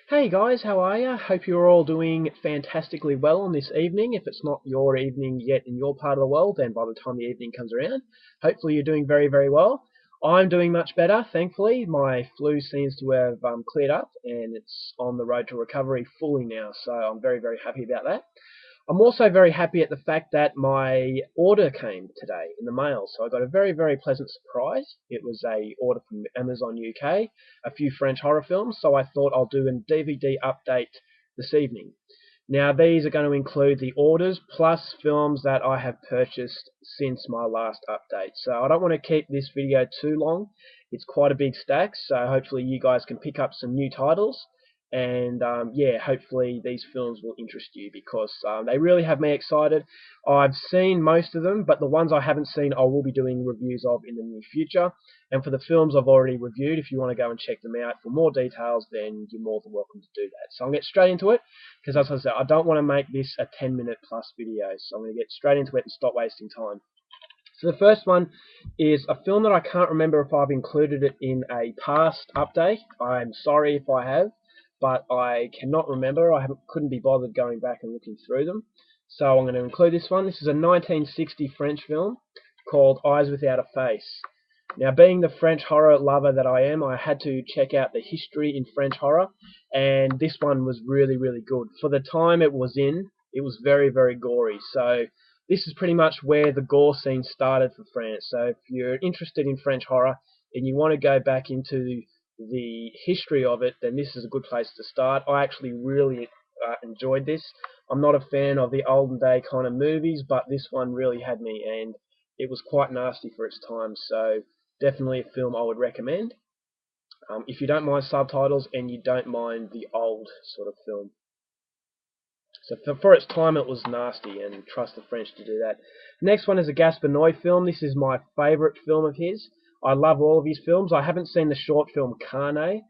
Hey guys, how are ya? Hope you're all doing fantastically well on this evening. If it's not your evening yet in your part of the world, then by the time the evening comes around, hopefully you're doing very, very well. I'm doing much better, thankfully. My flu seems to have cleared up and it's on the road to recovery fully now, so I'm very, very happy about that. I'm also very happy at the fact that my order came today in the mail. So I got a very, very pleasant surprise. It was a order from Amazon UK, a few French horror films. So I thought I'll do a DVD update this evening. Now these are going to include the orders plus films that I have purchased since my last update. So I don't want to keep this video too long. It's quite a big stack, so hopefully you guys can pick up some new titles. And yeah, hopefully these films will interest you because they really have me excited. I've seen most of them, but the ones I haven't seen I will be doing reviews of in the near future. And for the films I've already reviewed, if you want to go and check them out for more details, then you're more than welcome to do that. So I'll get straight into it because, as I said, I don't want to make this a 10-minute plus video. So I'm going to get straight into it and stop wasting time. So the first one is a film that I can't remember if I've included it in a past update. I'm sorry if I have, but I cannot remember. Couldn't be bothered going back and looking through them. So I'm going to include this one. This is a 1960 French film called Eyes Without a Face. Now, being the French horror lover that I am, I had to check out the history in French horror, and this one was really, really good. For the time it was in, it was very, very gory. So this is pretty much where the gore scene started for France. So if you're interested in French horror and you want to go back into the history of it, then this is a good place to start. I actually really enjoyed this. I'm not a fan of the olden day kind of movies, but this one really had me, and it was quite nasty for its time. So definitely a film I would recommend if you don't mind subtitles and you don't mind the old sort of film. So for its time, it was nasty, and trust the French to do that. Next one is a Gaspar Noé film. This is my favourite film of his. I love all of his films. I haven't seen the short film Carne,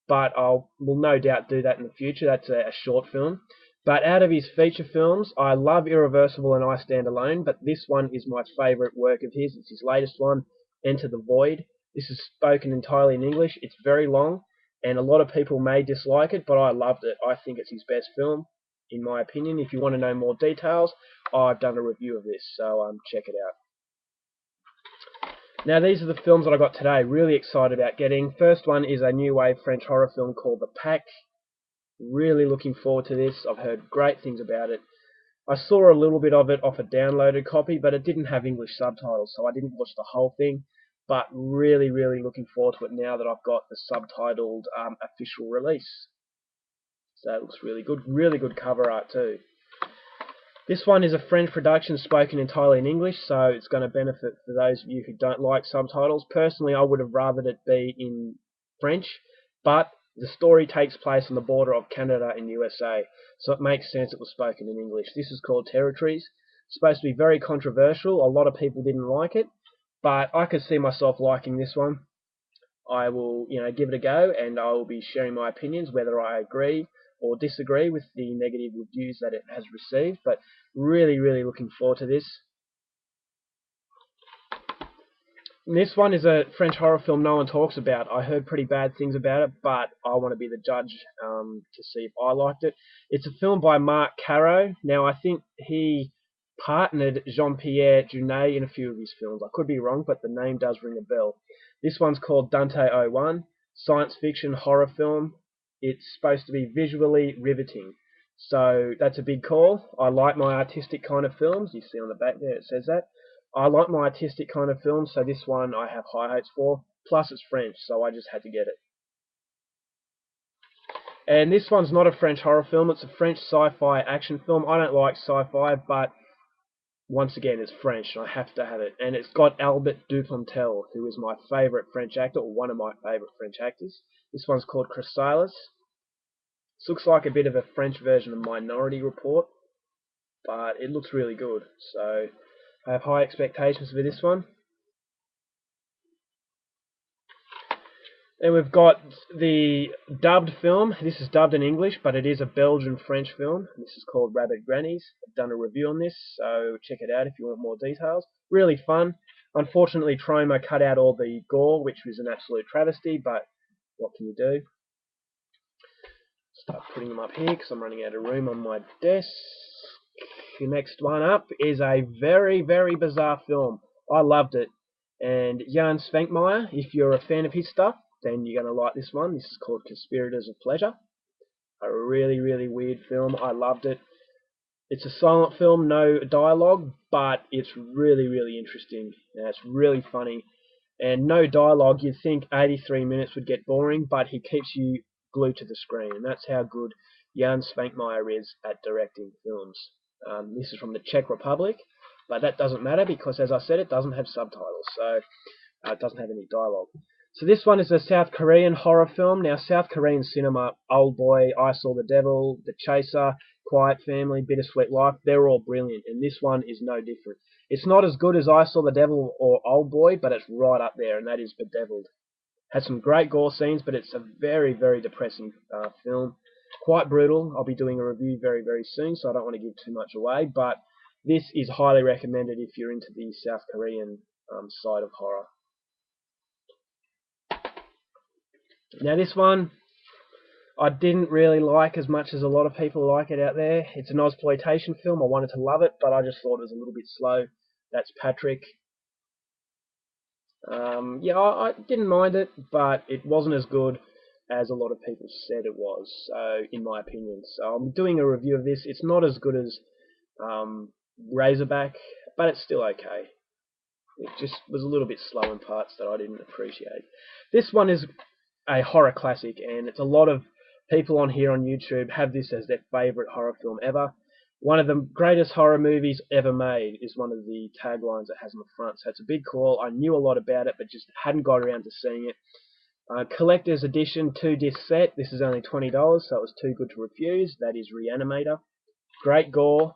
but will no doubt do that in the future. That's a short film. But out of his feature films, I love Irreversible and I Stand Alone, but this one is my favourite work of his. It's his latest one, Enter the Void. This is spoken entirely in English. It's very long, and a lot of people may dislike it, but I loved it. I think it's his best film, in my opinion. If you want to know more details, I've done a review of this, so check it out. Now these are the films that I got today, really excited about getting. First one is a new wave French horror film called The Pack. Really looking forward to this. I've heard great things about it. I saw a little bit of it off a downloaded copy, but it didn't have English subtitles, so I didn't watch the whole thing. But really, really looking forward to it now that I've got the subtitled official release. So it looks really good cover art too. This one is a French production spoken entirely in English, so it's going to benefit for those of you who don't like subtitles. Personally, I would have rathered it be in French, but the story takes place on the border of Canada and USA, so it makes sense it was spoken in English. This is called Territories. It's supposed to be very controversial. A lot of people didn't like it, but I could see myself liking this one. I will, give it a go, and I will be sharing my opinions, whether I agree or disagree with the negative reviews that it has received, but really, really looking forward to this. This one is a French horror film no one talks about. I heard pretty bad things about it, but I want to be the judge to see if I liked it. It's a film by Marc Caro. Now, I think he partnered Jean-Pierre Jeunet in a few of his films. I could be wrong, but the name does ring a bell. This one's called Dante 01, science fiction horror film. It's supposed to be visually riveting. So that's a big call. I like my artistic kind of films. You see on the back there it says that. I like my artistic kind of films, so this one I have high hopes for. Plus it's French, so I just had to get it. And this one's not a French horror film. It's a French sci-fi action film. I don't like sci-fi, but once again, it's French, and I have to have it. And it's got Albert Dupontel, who is my favourite French actor, or one of my favourite French actors. This one's called Chrysalis. This looks like a bit of a French version of Minority Report, but it looks really good. So I have high expectations for this one. And we've got the dubbed film. This is dubbed in English, but it is a Belgian-French film. This is called Rabid Grannies. I've done a review on this, so check it out if you want more details. Really fun. Unfortunately, Troma cut out all the gore, which was an absolute travesty, but what can you do? start putting them up here because I'm running out of room on my desk. The next one up is a very, very bizarre film. I loved it. And Jan Svankmajer, if you're a fan of his stuff, then you're going to like this one. This is called Conspirators of Pleasure. A really, really weird film. I loved it. It's a silent film, no dialogue, but it's really, really interesting. It's really funny. And no dialogue, you'd think 83 minutes would get boring, but he keeps you glued to the screen. And that's how good Jan Svankmajer is at directing films. This is from the Czech Republic, but that doesn't matter because, as I said, it doesn't have subtitles, so it doesn't have any dialogue. So this one is a South Korean horror film. Now, South Korean cinema, Old Boy, I Saw the Devil, The Chaser, Quiet Family, Bittersweet Life, they're all brilliant, and this one is no different. It's not as good as I Saw the Devil or Old Boy, but it's right up there, and that is Bedeviled. Has some great gore scenes, but it's a very, very depressing film. Quite brutal. I'll be doing a review very, very soon, so I don't want to give too much away, but this is highly recommended if you're into the South Korean side of horror. Now this one, I didn't really like as much as a lot of people like it out there. It's an Ozploitation film. I wanted to love it, but I just thought it was a little bit slow. That's Patrick. Yeah, I didn't mind it, but it wasn't as good as a lot of people said it was, so in my opinion. So I'm doing a review of this. It's not as good as Razorback, but it's still okay. It just was a little bit slow in parts that I didn't appreciate. This one is a horror classic, and it's a lot of people on here on YouTube have this as their favourite horror film ever. One of the greatest horror movies ever made is one of the taglines it has on the front, so it's a big call. I knew a lot about it, but just hadn't got around to seeing it. Collector's edition 2-disc set. This is only $20, so it was too good to refuse. That is ReAnimator. Great gore.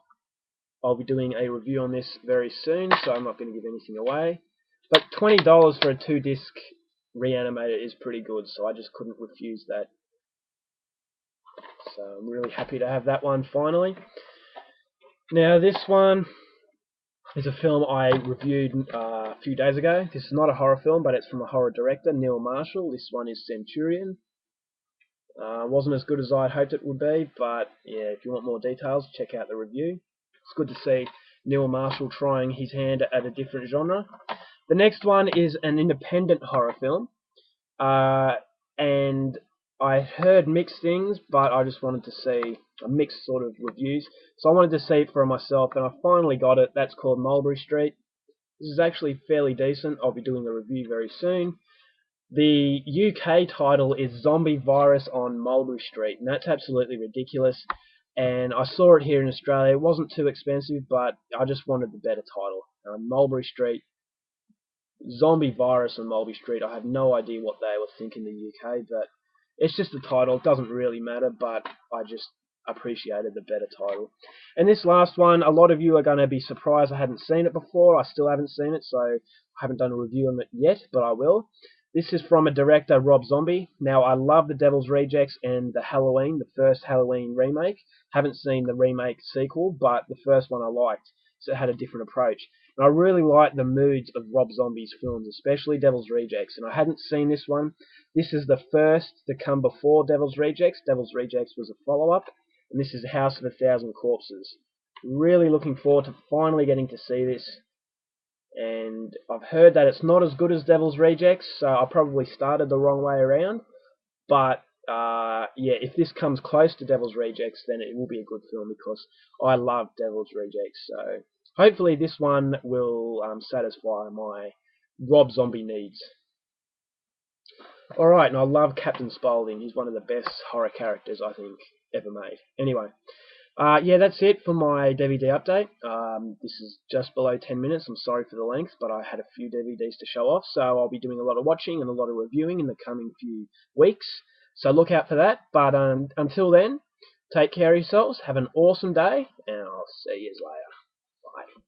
I'll be doing a review on this very soon, so I'm not going to give anything away. But $20 for a 2-disc ReAnimator is pretty good, so I just couldn't refuse that. So I'm really happy to have that one finally. Now this one is a film I reviewed a few days ago. This is not a horror film, but it's from a horror director, Neil Marshall. This one is Centurion. Wasn't as good as I'd hoped it would be, but yeah, if you want more details, check out the review. It's good to see Neil Marshall trying his hand at a different genre. The next one is an independent horror film, and I heard mixed things, but I just wanted to see a mixed sort of reviews. So I wanted to see it for myself, and I finally got it. That's called Mulberry Street. This is actually fairly decent. I'll be doing a review very soon. The UK title is Zombie Virus on Mulberry Street, and that's absolutely ridiculous. And I saw it here in Australia. It wasn't too expensive, but I just wanted the better title. Mulberry Street, Zombie Virus on Mulberry Street. I have no idea what they were thinking in the UK, but it's just the title. It doesn't really matter, but I just appreciated the better title. And this last one, a lot of you are going to be surprised I hadn't seen it before. I still haven't seen it, so I haven't done a review on it yet, but I will. This is from a director, Rob Zombie. Now, I love The Devil's Rejects and the Halloween, the first Halloween remake. Haven't seen the remake sequel, but the first one I liked, so it had a different approach. And I really like the moods of Rob Zombie's films, especially Devil's Rejects. And I hadn't seen this one. This is the first to come before Devil's Rejects. Devil's Rejects was a follow-up. And this is House of a Thousand Corpses. Really looking forward to finally getting to see this. And I've heard that it's not as good as Devil's Rejects, so I probably started the wrong way around. But yeah, if this comes close to Devil's Rejects, then it will be a good film because I love Devil's Rejects. So hopefully this one will satisfy my Rob Zombie needs. Alright, and I love Captain Spaulding. He's one of the best horror characters I think ever made. Anyway, yeah, that's it for my DVD update. This is just below 10 minutes. I'm sorry for the length, but I had a few DVDs to show off, so I'll be doing a lot of watching and a lot of reviewing in the coming few weeks. So look out for that. But until then, take care of yourselves. Have an awesome day, and I'll see you later. Bye.